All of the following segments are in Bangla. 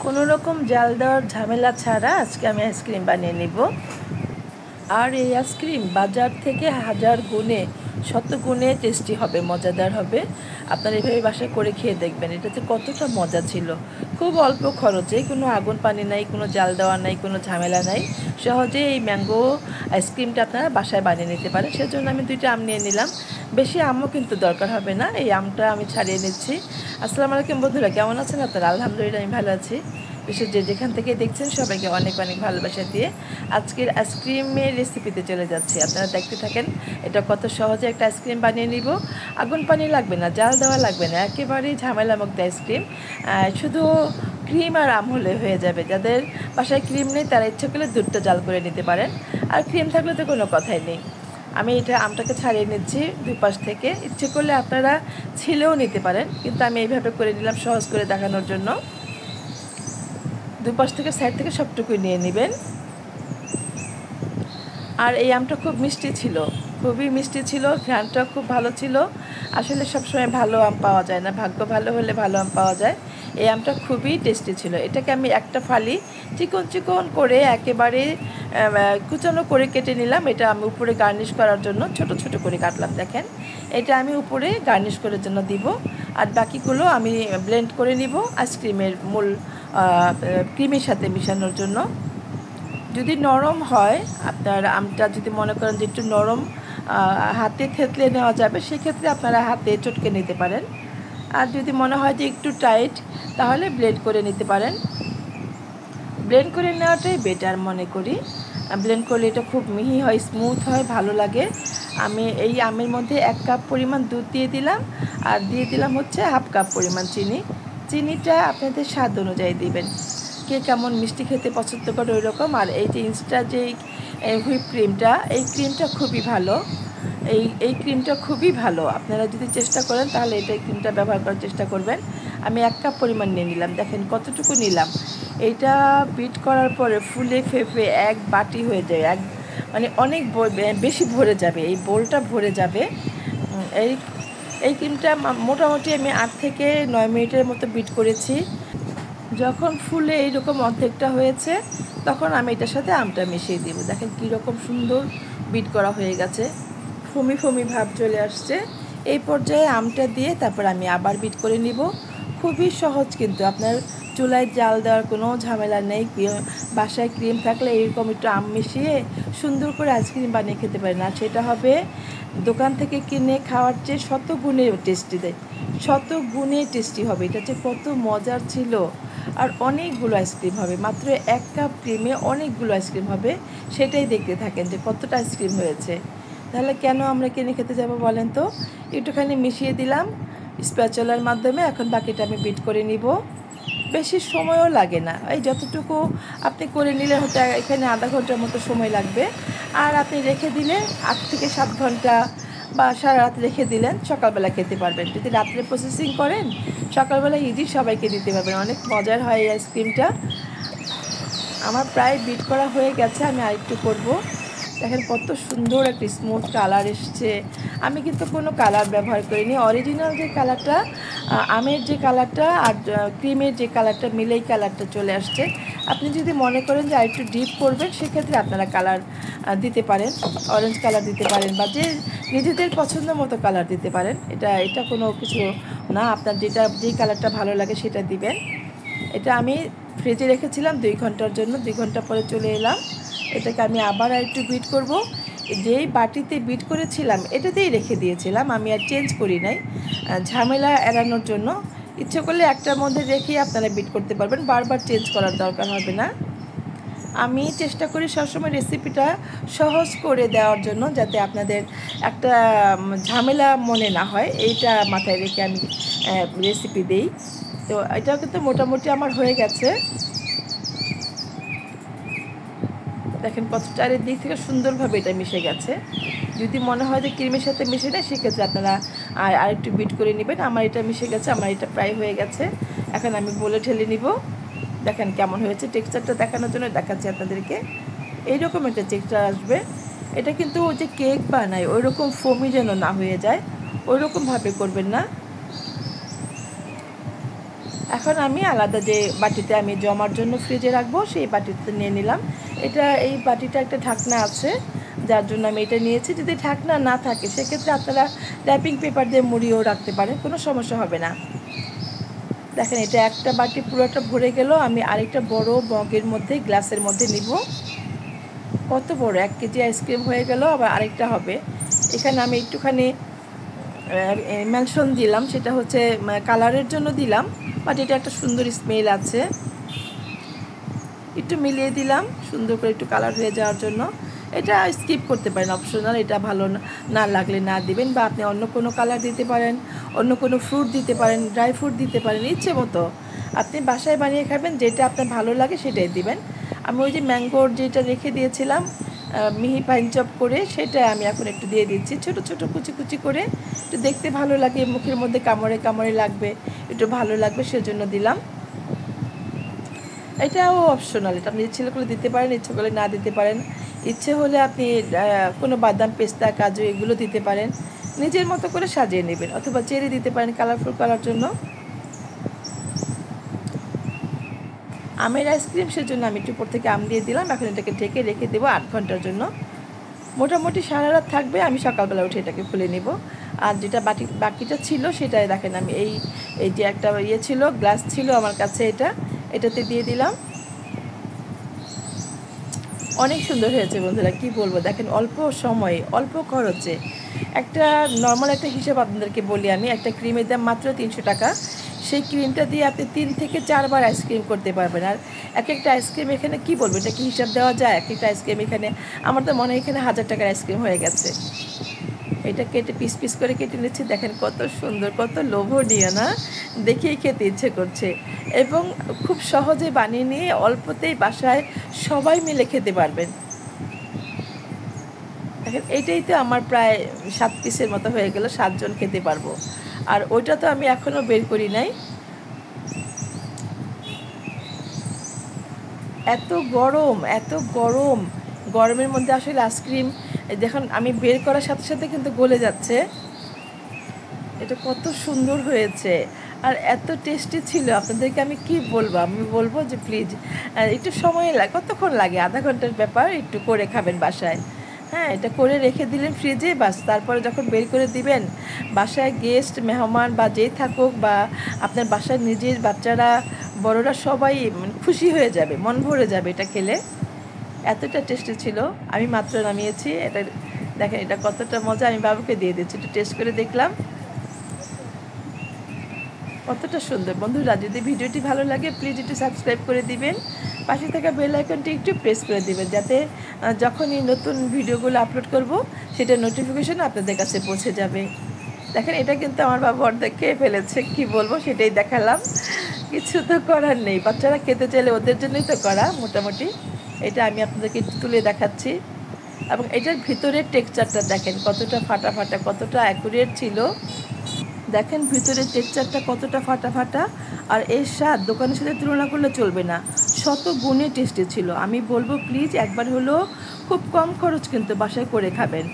কোনো রকম জাল দেওয়ার ঝামেলা ছাড়া আজকে আমি আইসক্রিম বানিয়ে নিব। আর এই আইসক্রিম বাজার থেকে হাজার গুণে শত গুণে টেস্টি হবে, মজাদার হবে। আপনারা এভাবে বাসায় করে খেয়ে দেখবেন এটাতে কতটা মজা ছিল। খুব অল্প খরচে, কোনো আগুন পানি নাই, কোনো জাল দেওয়া নাই, কোনো ঝামেলা নাই। সহজে এই ম্যাঙ্গো আইসক্রিমটা আপনারা বাসায় বানিয়ে নিতে পারেন। সেজন্য আমি 2টা আম নিয়ে নিলাম। বেশি আমও কিন্তু দরকার হবে না। এই আমটা আমি ছাড়িয়ে নিচ্ছি। আসসালামু আলাইকুম বন্ধুরা, কেমন আছেন আপনারা? আলহামদুলিল্লাহ আমি ভালো আছি। বিশেষ যেখান থেকে দেখছেন সবাইকে অনেক অনেক ভালোবাসা দিয়ে আজকের আইসক্রিমের রেসিপিতে চলে যাচ্ছি। আপনারা দেখতে থাকেন এটা কত সহজে একটা আইসক্রিম বানিয়ে নিব। আগুন পানি লাগবে না, জাল দেওয়া লাগবে না, একেবারেই ঝামেলামুক্ত আইসক্রিম। শুধু ক্রিম আর আম হলে হয়ে যাবে। যাদের বাসায় ক্রিম নেই তারা ইচ্ছে করলে দুধটা জাল করে নিতে পারেন, আর ক্রিম থাকলে তো কোনো কথাই নেই। আমি এটা আমটাকে ছাড়িয়ে নিচ্ছি দুই পাশ থেকে। ইচ্ছে করলে আপনারা ছিলেও নিতে পারেন, কিন্তু আমি এইভাবে করে নিলাম সহজ করে দেখানোর জন্য। দুই পাশ থেকে সাইড থেকে সবটুকুই নিয়ে নেবেন। আর এই আমটা খুব মিষ্টি ছিল, খুবই মিষ্টি ছিল, ঘ্রাণটা খুব ভালো ছিল। আসলে সবসময় ভালো আম পাওয়া যায় না, ভাগ্য ভালো হলে ভালো আম পাওয়া যায়। এই আমটা খুবই টেস্টি ছিল। এটাকে আমি একটা ফালি চিকন চিকন করে একেবারে কুচানো করে কেটে নিলাম। এটা আমি উপরে গার্নিশ করার জন্য ছোট ছোট করে কাটলাম। দেখেন, এটা আমি উপরে গার্নিশ করার জন্য দিব। আর বাকিগুলো আমি ব্লেন্ড করে নিব আইসক্রিমের মূল ক্রিমের সাথে মিশানোর জন্য। যদি নরম হয়, আপনার আমটা যদি মনে করেন যে একটু নরম, হাতে থেতলে নেওয়া যাবে, সেক্ষেত্রে আপনারা হাতে চটকে নিতে পারেন। আর যদি মনে হয় যে একটু টাইট, তাহলে ব্লেন্ড করে নিতে পারেন। ব্লেন্ড করে নেওয়াটাই বেটার মনে করি। ব্লেন্ড করলে এটা খুব মিহি হয়, স্মুথ হয়, ভালো লাগে। আমি এই আমের মধ্যে 1 কাপ পরিমাণ দুধ দিয়ে দিলাম, আর দিয়ে দিলাম হচ্ছে 1/2 কাপ পরিমাণ চিনি। চিনিটা আপনাদের স্বাদ অনুযায়ী দিবেন, কে কেমন মিষ্টি খেতে পছন্দ করে ওই রকম। আর এই যে ইনস্টা যে হুইপ ক্রিমটা, এই ক্রিমটা খুবই ভালো। এই ক্রিমটা খুবই ভালো। আপনারা যদি চেষ্টা করেন তাহলে এই ক্রিমটা ব্যবহার করার চেষ্টা করবেন। আমি 1 কাপ পরিমাণ নিয়ে নিলাম। দেখেন কতটুকু নিলাম। এইটা বিট করার পরে ফুলে ফেঁপে এক বাটি হয়ে যায়, মানে অনেক বেশি ভরে যাবে, এই বোলটা ভরে যাবে। এই এই ক্রিমটা মোটামুটি আমি 8 থেকে 9 মিনিটের মতো বিট করেছি। যখন ফুলে এইরকম অর্ধেকটা হয়েছে, তখন আমি এটার সাথে আমটা মিশিয়ে দিব। দেখেন কীরকম সুন্দর বিট করা হয়ে গেছে, ফমি ফমি ভাব চলে আসছে। এই পর্যায়ে আমটা দিয়ে তারপর আমি আবার বিট করে নিব। খুবই সহজ, কিন্তু আপনার চুলায় জাল দেওয়ার কোনো ঝামেলা নেই। বাসায় ক্রিম থাকলে এরকম একটু আম মিশিয়ে সুন্দর করে আইসক্রিম বানিয়ে খেতে পারেন। আর সেটা হবে দোকান থেকে কিনে খাওয়ার চেয়ে শত গুণে টেস্টি দেয়, শত গুণে টেস্টি হবে। এটা যে কত মজার ছিল। আর অনেকগুলো আইসক্রিম হবে, মাত্র 1 কাপ ক্রিমে অনেকগুলো আইসক্রিম হবে। সেটাই দেখতে থাকেন যে কতটা আইসক্রিম হয়েছে। তাহলে কেন আমরা কিনে খেতে যাব বলেন তো? একটুখানি মিশিয়ে দিলাম স্প্যাচুলার মাধ্যমে। এখন বাকিটা আমি বিট করে নিব। বেশি সময়ও লাগে না, এই যতটুকু আপনি করে নিলে হয়তো এখানে আধা ঘন্টার মতো সময় লাগবে। আর আপনি রেখে দিলে 8 থেকে 7 ঘন্টা বা সারা রাত রেখে দিলেন, সকালবেলা খেতে পারবেন। যদি রাত্রে প্রসেসিং করেন, সকালবেলা ইজি সবাইকে দিতে পারবেন। অনেক মজার হয় এই আইসক্রিমটা। আমার প্রায় বিট করা হয়ে গেছে, আমি আরেকটু করব। দেখেন কত সুন্দর একটা স্মুথ কালার এসছে। আমি কিন্তু কোনো কালার ব্যবহার করিনি, অরিজিনাল যে কালারটা, আমের যে কালারটা আর ক্রিমের যে কালারটা মিলেই কালারটা চলে আসছে। আপনি যদি মনে করেন যে আরেকটু ডিপ করবেন, সেক্ষেত্রে আপনারা কালার দিতে পারেন, অরেঞ্জ কালার দিতে পারেন, বা যে নিজেদের পছন্দ মতো কালার দিতে পারেন। এটা কোনো কিছু না, আপনার যেই কালারটা ভালো লাগে সেটা দিবেন। এটা আমি ফ্রিজে রেখেছিলাম 2 ঘন্টার জন্য। 2 ঘন্টা পরে চলে এলাম। এটাকে আমি আবার একটু বিট করব। যেই বাটিতে বিট করেছিলাম এটাতেই রেখে দিয়েছিলাম, আমি আর চেঞ্জ করি নাই, ঝামেলা এড়ানোর জন্য। ইচ্ছে করলে একটার মধ্যে রেখেই আপনারা বিট করতে পারবেন, বারবার চেঞ্জ করার দরকার হবে না। আমি চেষ্টা করি সবসময় রেসিপিটা সহজ করে দেওয়ার জন্য, যাতে আপনাদের একটা ঝামেলা মনে না হয়, এইটা মাথায় রেখে আমি রেসিপি দিই। তো এটাও কিন্তু মোটামুটি আমার হয়ে গেছে। দেখেন কত চারিদিক থেকে সুন্দরভাবে এটা মিশে গেছে। যদি মনে হয় যে ক্রিমের সাথে মিশে নেয়, সেক্ষেত্রে আপনারা আরেকটু বিট করে নেবেন। আমার এটা মিশে গেছে, আমার এটা প্রায় হয়ে গেছে। এখন আমি বলে ঢেলে নিব। দেখেন কেমন হয়েছে, টেক্সচারটা দেখানোর জন্য দেখাচ্ছি আপনাদেরকে। এইরকম একটা টেক্সচার আসবে। এটা কিন্তু যে কেক বানায় ওই রকম ফোমি যেন না হয়ে যায়, ওই রকমভাবে করবেন না। এখন আমি আলাদা যে বাটিতে আমি জমার জন্য ফ্রিজে রাখবো সেই বাটিতে নিয়ে নিলাম। এই বাটিটা একটা ঢাকনা আছে, যার জন্য আমি এটা নিয়েছি। যদি ঢাকনা না থাকে সেক্ষেত্রে আপনারা র্যাপিং পেপার দিয়ে মুড়িয়েও রাখতে পারেন, কোনো সমস্যা হবে না। দেখেন এটা একটা বাটি পুরোটা ভরে গেল। আমি আরেকটা বড় মগের মধ্যে, গ্লাসের মধ্যে নিব। কত বড়, 1 কেজি আইসক্রিম হয়ে গেল, আবার আরেকটা হবে। এখানে আমি একটুখানি মেনশন দিলাম, সেটা হচ্ছে কালারের জন্য দিলাম, বাট এটা একটা সুন্দর স্মেল আছে, একটু মিলিয়ে দিলাম সুন্দর করে একটু কালার হয়ে যাওয়ার জন্য। এটা স্কিপ করতে পারেন, অপশনাল, এটা ভালো না লাগলে না দিবেন, বা আপনি অন্য কোনো কালার দিতে পারেন, অন্য কোনো ফ্রুট দিতে পারেন, ড্রাই ফ্রুট দিতে পারেন, ইচ্ছে মতো আপনি বাসায় বানিয়ে খাবেন, যেটা আপনার ভালো লাগে সেটাই দিবেন। আমি ওই যে ম্যাঙ্গোর যেটা রেখে দিয়েছিলাম মিহি পাইন চপ করে, সেটা আমি এখন একটু দিয়ে দিচ্ছি, ছোট ছোট কুচি কুচি করে। একটু দেখতে ভালো লাগে, মুখের মধ্যে কামড়ে কামড়ে লাগবে, একটু ভালো লাগবে সেজন্য দিলাম। এটাও অপশনাল, এটা আপনি ইচ্ছে করলে দিতে পারেন, ইচ্ছে করলে না দিতে পারেন। ইচ্ছে হলে আপনি কোনো বাদাম, পেস্তা, কাজু এগুলো দিতে পারেন, নিজের মতো করে সাজিয়ে নেবেন, অথবা চেরি দিতে পারেন কালারফুল করার জন্য। আমের আইসক্রিম, সেজন্য আমি একটু উপর থেকে আম দিয়ে দিলাম। এখন এটাকে ঢেকে রেখে দেবো 8 ঘন্টার জন্য। মোটামুটি সারা রাত থাকবে, আমি সকালবেলা উঠে এটাকে খুলে নেব। আর যেটা বাকিটা ছিল সেটাই দেখেন আমি এই যে একটা ছিল, গ্লাস ছিল আমার কাছে, এটাতে দিয়ে দিলাম। অনেক সুন্দর হয়েছে বন্ধুরা, কি বলবো, দেখেন অল্প সময়ে অল্প খরচে একটা নর্মাল একটা হিসাব আপনাদেরকে বলি আমি। একটা ক্রিমের দাম মাত্র 300 টাকা। সেই ক্রিমটা দিয়ে আপনি 3 থেকে 4 বার আইসক্রিম করতে পারবেন। আর একটা আইসক্রিম এখানে কি বলবো, এটা কি হিসাব দেওয়া যায়? একটা আইসক্রিম এখানে আমার তো মনে হয় এখানে 1000 টাকার আইসক্রিম হয়ে গেছে। এটা কেটে পিস পিস করে কেটে নিচ্ছি, দেখেন কত সুন্দর, কত লোভনীয় না, দেখেই খেতে ইচ্ছে করছে। এবং খুব সহজে বানিয়ে নিয়ে অল্পতেই বাসায় সবাই মিলে খেতে পারবেন। দেখেন এইটাই তো আমার প্রায় 7 পিসের মতো হয়ে গেল, 7 জন খেতে পারবো। আর ওইটা তো আমি এখনও বের করি নাই। এত গরম, এত গরম, গরমের মধ্যে আসলে আইসক্রিম দেখুন আমি বের করার সাথে সাথে কিন্তু গলে যাচ্ছে। এটা কত সুন্দর হয়েছে আর এত টেস্টি ছিল, আপনাদেরকে আমি কি বলবো। আমি বলবো যে প্লিজ একটু সময় লাগে, কতক্ষণ লাগে, আধা ঘন্টার ব্যাপার, একটু করে খাবেন বাসায়। হ্যাঁ, এটা করে রেখে দিলেন ফ্রিজে, বাস তারপরে যখন বের করে দিবেন, বাসায় গেস্ট, মেহমান বা যেই থাকুক, বা আপনার বাসায় নিজের বাচ্চারা, বড়রা সবাই খুশি হয়ে যাবে, মন ভরে যাবে এটা খেলে। এতটা টেস্টি ছিল। আমি মাত্র নামিয়েছি এটা, দেখেন এটা কতটা মজা। আমি বাবুকে দিয়ে দিচ্ছি, একটু টেস্ট করে দেখলাম কতটা সুন্দর। বন্ধুরা, যদি ভিডিওটি ভালো লাগে প্লিজ একটু সাবস্ক্রাইব করে দিবেন, পাশে থাকা বেল আইকনটি একটু প্রেস করে দিবেন, যাতে যখনই নতুন ভিডিওগুলো আপলোড করব সেটা নোটিফিকেশন আপনাদের কাছে পৌঁছে যাবে। দেখেন এটা কিন্তু আমার বাবা অর্ধেক খেয়ে ফেলেছে, কি বলবো সেটাই দেখালাম। কিছু তো করার নেই, বাচ্চারা খেতে চাইলে ওদের জন্যই তো করা মোটামুটি। এটা আমি আপনাদেরকে একটু তুলে দেখাচ্ছি। এবং এটার ভিতরের টেক্সচারটা দেখেন কতটা ফাটা ফাটা, কতটা অ্যাকুরেট ছিল। দেখেন ভিতরের টেক্সচারটা কতটা ফাটা ফাটা, আর এর স্বাদ দোকানের সাথে তুলনা করলে চলবে না, শত গুণে টেস্টি ছিল। আমি বলবো প্লিজ একবার হলো, খুব কম খরচ কিন্তু বাসায় করে খাবেন।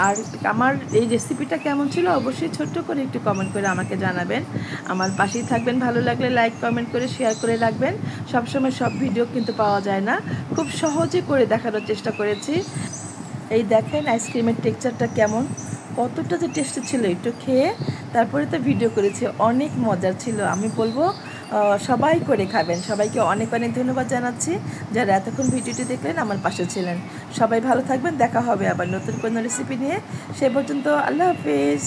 আর আমার এই রেসিপিটা কেমন ছিল অবশ্যই ছোট্ট করে একটু কমেন্ট করে আমাকে জানাবেন। আমার পাশেই থাকবেন, ভালো লাগলে লাইক কমেন্ট করে শেয়ার করে রাখবেন। সবসময় সব ভিডিও কিন্তু পাওয়া যায় না, খুব সহজে করে দেখানোর চেষ্টা করেছি। এই দেখেন আইসক্রিমের টেক্সচারটা কেমন, কতটা যে টেস্টি ছিল, একটু খেয়ে তারপরে তো ভিডিও করেছি, অনেক মজার ছিল। আমি বলবো সবাই করে খাবেন। সবাইকে অনেক অনেক ধন্যবাদ জানাচ্ছি যারা এতক্ষণ ভিডিওটি দেখলেন, আমার পাশে ছিলেন। সবাই ভালো থাকবেন, দেখা হবে আবার নতুন কোনো রেসিপি নিয়ে। সে পর্যন্ত আল্লাহ হাফিজ।